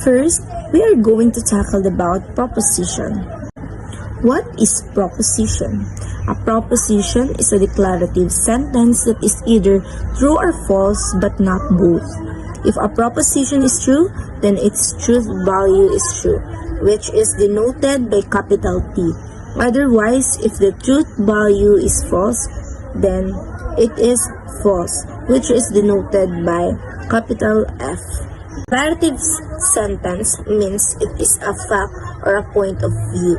First, we are going to tackle about proposition. What is proposition? A proposition is a declarative sentence that is either true or false but not both. If a proposition is true, then its truth value is true, which is denoted by capital T. Otherwise, if the truth value is false, then it is false, which is denoted by capital F. Declarative sentence means it is a fact or a point of view.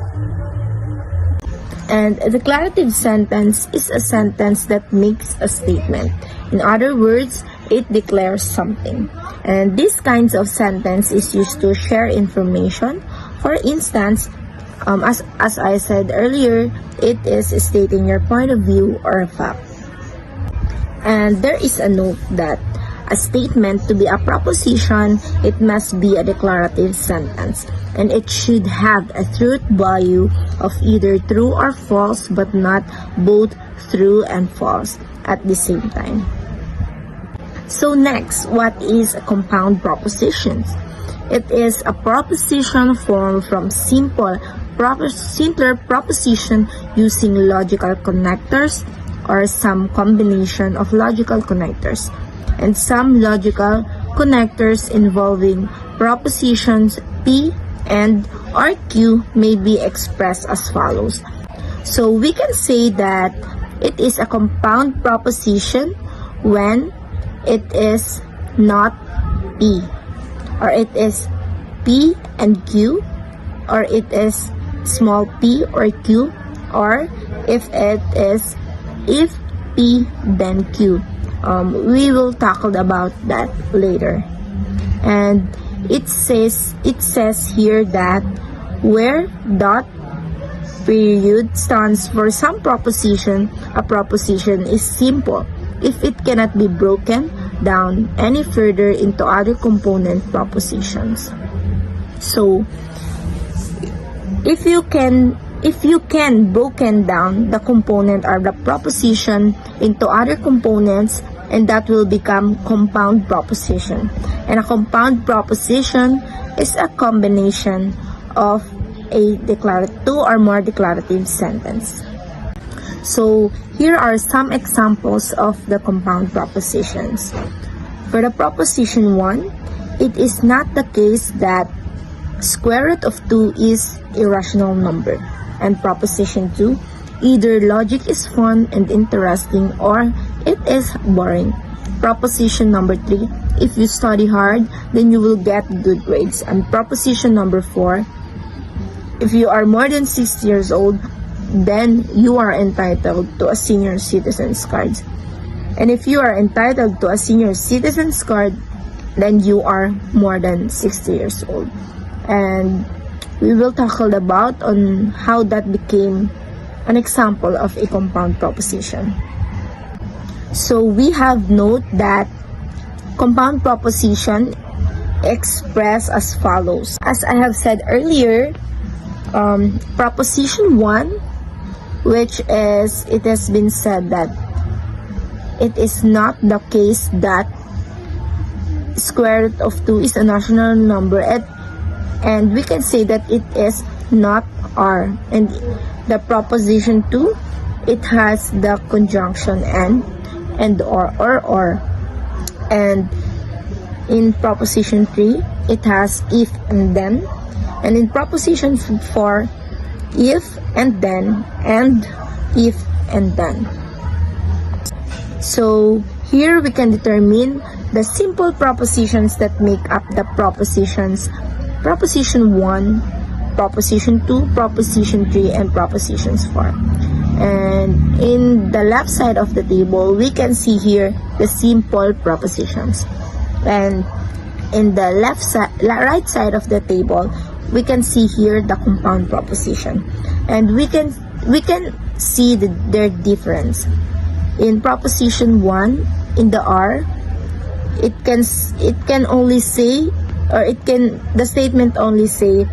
And a declarative sentence is a sentence that makes a statement. In other words, it declares something. And these kinds of sentence is used to share information. For instance, as I said earlier, it is stating your point of view or a fact. And there is a note that a statement to be a proposition, it must be a declarative sentence. And it should have a truth value of either true or false, but not both true and false at the same time. So next, what is a compound proposition? It is a proposition formed from simpler proposition using logical connectors or some combination of logical connectors, and some logical connectors involving propositions P and or Q may be expressed as follows. So we can say that it is a compound proposition when it is not P, or it is P and Q, or it is small p or Q, or if it is if P then Q. We will tackle about that later. And it says here that where dot period stands for some proposition, a proposition is simple if it cannot be broken down any further into other component propositions. So if you can broken down the component or the proposition into other components, and that will become compound proposition. And a compound proposition is a combination of two or more declarative sentence. So here are some examples of the compound propositions. For the proposition 1, it is not the case that square root of 2 is irrational number. And proposition 2, either logic is fun and interesting or it is boring. Proposition number 3, if you study hard, then you will get good grades. And proposition number 4, if you are more than 6 years old, then you are entitled to a senior citizen's card. And if you are entitled to a senior citizen's card, then you are more than 60 years old. And we will tackle about on how that became an example of a compound proposition. So we have note that compound proposition express as follows. As I have said earlier, proposition 1, which is, it has been said that it is not the case that square root of 2 is a rational number, and we can say that it is not R. And the proposition 2, it has the conjunction and or. And in proposition 3, it has if and then. And in proposition 4, if and then, and if and then. So here we can determine the simple propositions that make up the propositions: proposition 1, proposition 2, proposition 3, and propositions 4. And in the left side of the table, we can see here the simple propositions. And in the right side of the table, we can see here the compound proposition. And we can see their difference. In proposition 1, in the R, it can only say, or the statement only say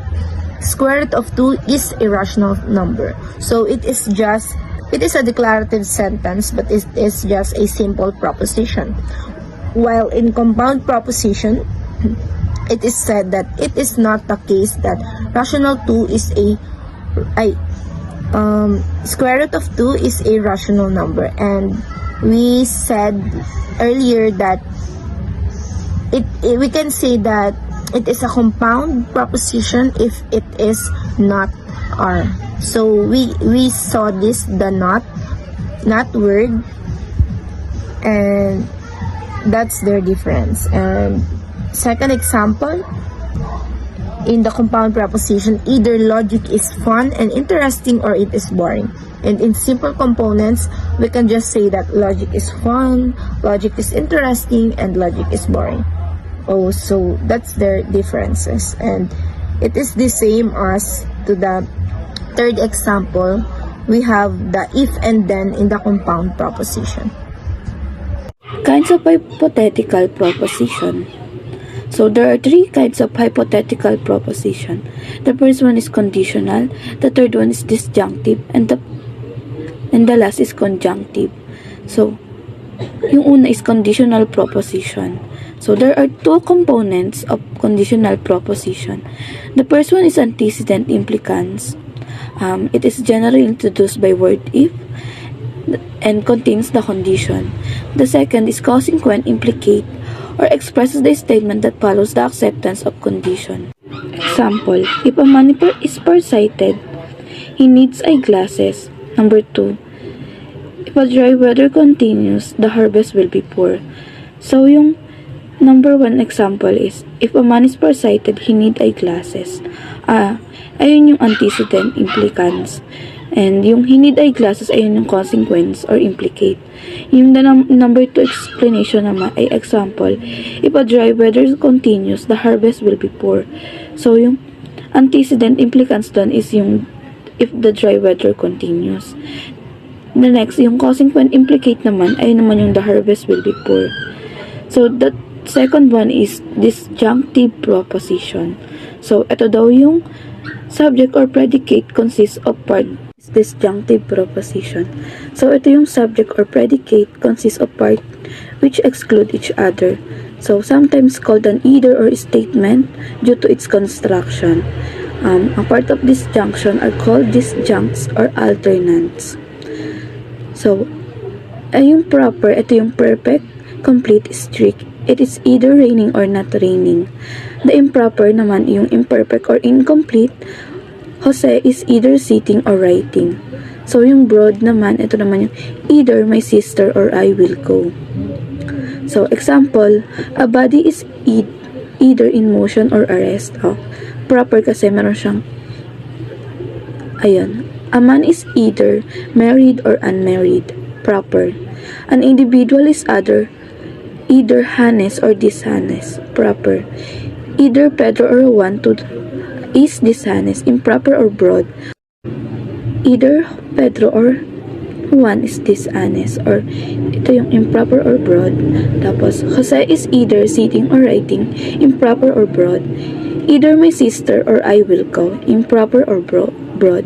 square root of 2 is a rational number. So it is a declarative sentence, but it is just a simple proposition. While in compound proposition, it is said that it is not the case that rational 2 is square root of 2 is a rational number, and we said earlier that we can say that it is a compound proposition if it is not R. So we saw this, the not word, and that's their difference. And second example, in the compound proposition, either logic is fun and interesting or it is boring. And in simple components, we can just say that logic is fun, logic is interesting, and logic is boring. Oh, so that's their differences. And it is the same as to the third example. We have the if and then in the compound proposition. Kinds of hypothetical proposition. So there are three kinds of hypothetical proposition. The first one is conditional, the third one is disjunctive, and the last is conjunctive. So yung una is conditional proposition. So there are two components of conditional proposition. The first one is antecedent implicans. It is generally introduced by word if and contains the condition. The second is consequent implicate, or expresses the statement that follows the acceptance of condition. Example, if a man is farsighted, he needs eyeglasses. Number 2, if a dry weather continues, the harvest will be poor. So yung number 1 example is, if a man is farsighted, he needs eyeglasses. Ayun yung antecedent implicans. And yung he need eyeglasses, ayun yung consequence or implicate. Yung number 2 explanation naman ay example, if a dry weather continues, the harvest will be poor. So yung antecedent implicans doon is yung if the dry weather continues. The next, yung consequent implicate naman ay naman yung the harvest will be poor. So the second one is disjunctive proposition. So ito daw yung subject or predicate consists of part. Disjunctive proposition. So ito yung subject or predicate consists of part which exclude each other. So sometimes called an either or statement due to its construction. A part of disjunction are called disjuncts or alternants. So yung proper, ito yung perfect, complete, strict. It is either raining or not raining. The improper naman yung imperfect or incomplete. Jose is either sitting or writing. So yung broad naman, ito naman yung either my sister or I will go. So example, a body is either in motion or arrest. Proper kasi meron siyang ayun. A man is either married or unmarried. Proper. An individual is either honest or dishonest. Proper. Either Pedro or Juan is dishonest. Improper or broad. Either Pedro or Juan is dishonest, or ito yung improper or broad. Tapos Jose is either sitting or writing. Improper or broad. Either my sister or I will go. Improper or broad.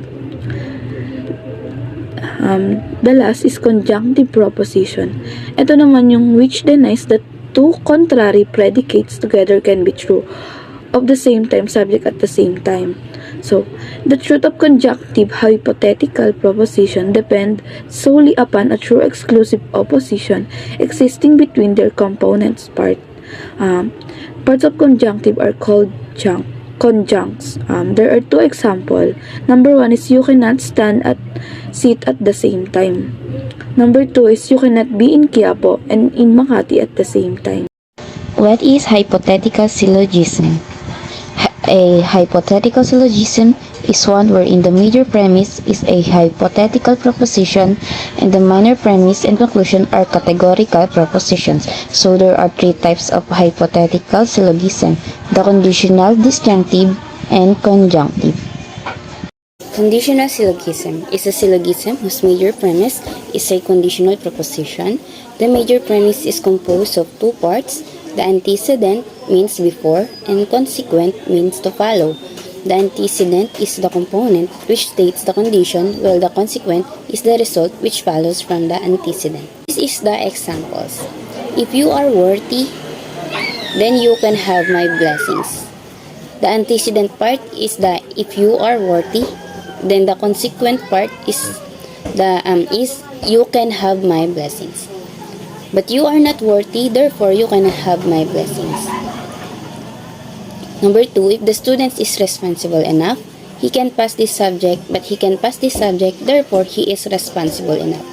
The last is conjunctive proposition. Ito naman yung which denies that two contrary predicates together can be true of the same time, subject at the same time. So, the truth of conjunctive hypothetical proposition depend solely upon a true exclusive opposition existing between their components part. Parts of conjunctive are called conjuncts. There are two examples. Number 1 is you cannot sit at the same time. Number 2 is you cannot be in Quiapo and in Makati at the same time. What is hypothetical syllogism? A hypothetical syllogism is one wherein the major premise is a hypothetical proposition and the minor premise and conclusion are categorical propositions. So there are three types of hypothetical syllogism: the conditional, disjunctive, and conjunctive. Conditional syllogism is a syllogism whose major premise is a conditional proposition. The major premise is composed of two parts. The antecedent means before and consequent means to follow. The antecedent is the component which states the condition, while the consequent is the result which follows from the antecedent. This is the examples. If you are worthy, then you can have my blessings. The antecedent part is the if you are worthy, then the consequent part is you can have my blessings. But you are not worthy, therefore you cannot have my blessings. Number 2, if the student is responsible enough, he can pass this subject, but he can pass this subject, therefore he is responsible enough.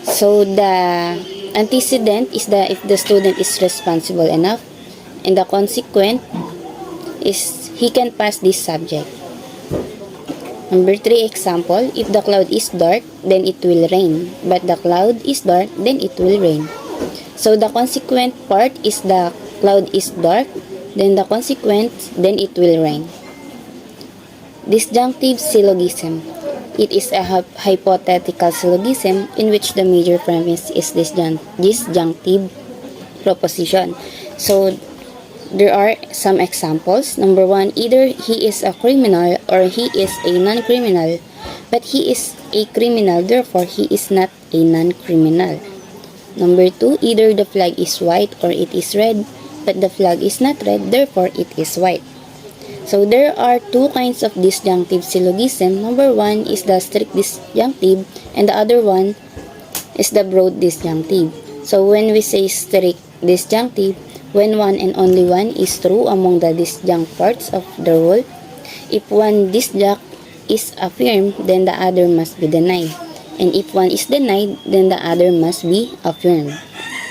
So the antecedent is the if the student is responsible enough, and the consequent is he can pass this subject. Number 3 example, if the cloud is dark, then it will rain. But the cloud is dark, then it will rain. So the consequent part is the cloud is dark, then the consequent, then it will rain. Disjunctive syllogism. It is a hypothetical syllogism in which the major premise is disjunctive proposition. So there are some examples. Number 1, either he is a criminal or he is a non-criminal. But he is a criminal, therefore he is not a non-criminal. Number 2, either the flag is white or it is red, but the flag is not red, therefore it is white. So there are two kinds of disjunctive syllogism. Number 1 is the strict disjunctive, and the other one is the broad disjunctive. So when we say strict disjunctive, when one and only one is true among the disjunct parts of the rule, if one disjunct is affirmed, then the other must be denied. And if one is denied, then the other must be affirmed.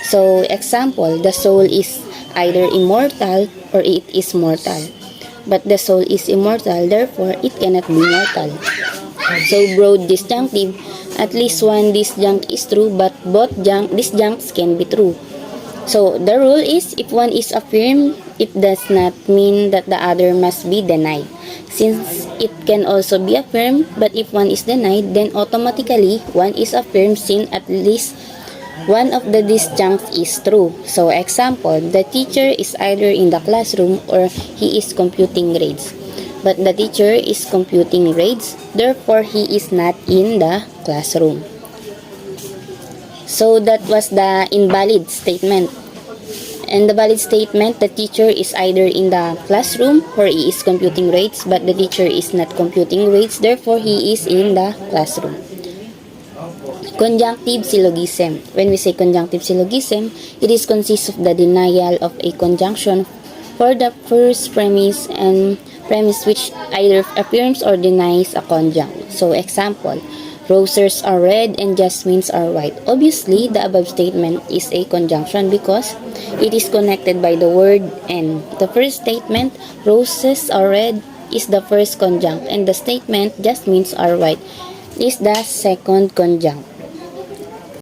So, example, the soul is either immortal or it is mortal. But the soul is immortal, therefore it cannot be mortal. So, broad disjunctive, at least one disjunct is true, but both disjuncts can be true. So, the rule is, if one is affirmed, it does not mean that the other must be denied. Since it can also be affirmed, but if one is denied, then automatically one is affirmed since at least one of the disjuncts is true. So, example, the teacher is either in the classroom or he is computing grades. But the teacher is computing grades, therefore he is not in the classroom. So that was the invalid statement. And the valid statement, the teacher is either in the classroom or he is computing grades, but the teacher is not computing grades, therefore he is in the classroom. Conjunctive syllogism. When we say conjunctive syllogism, it is consists of the denial of a conjunction for the first premise and premise which either affirms or denies a conjunct. So example, roses are red and jasmines are white. Obviously, the above statement is a conjunction because it is connected by the word and. The first statement, roses are red, is the first conjunct, and the statement, jasmines are white, is the second conjunct.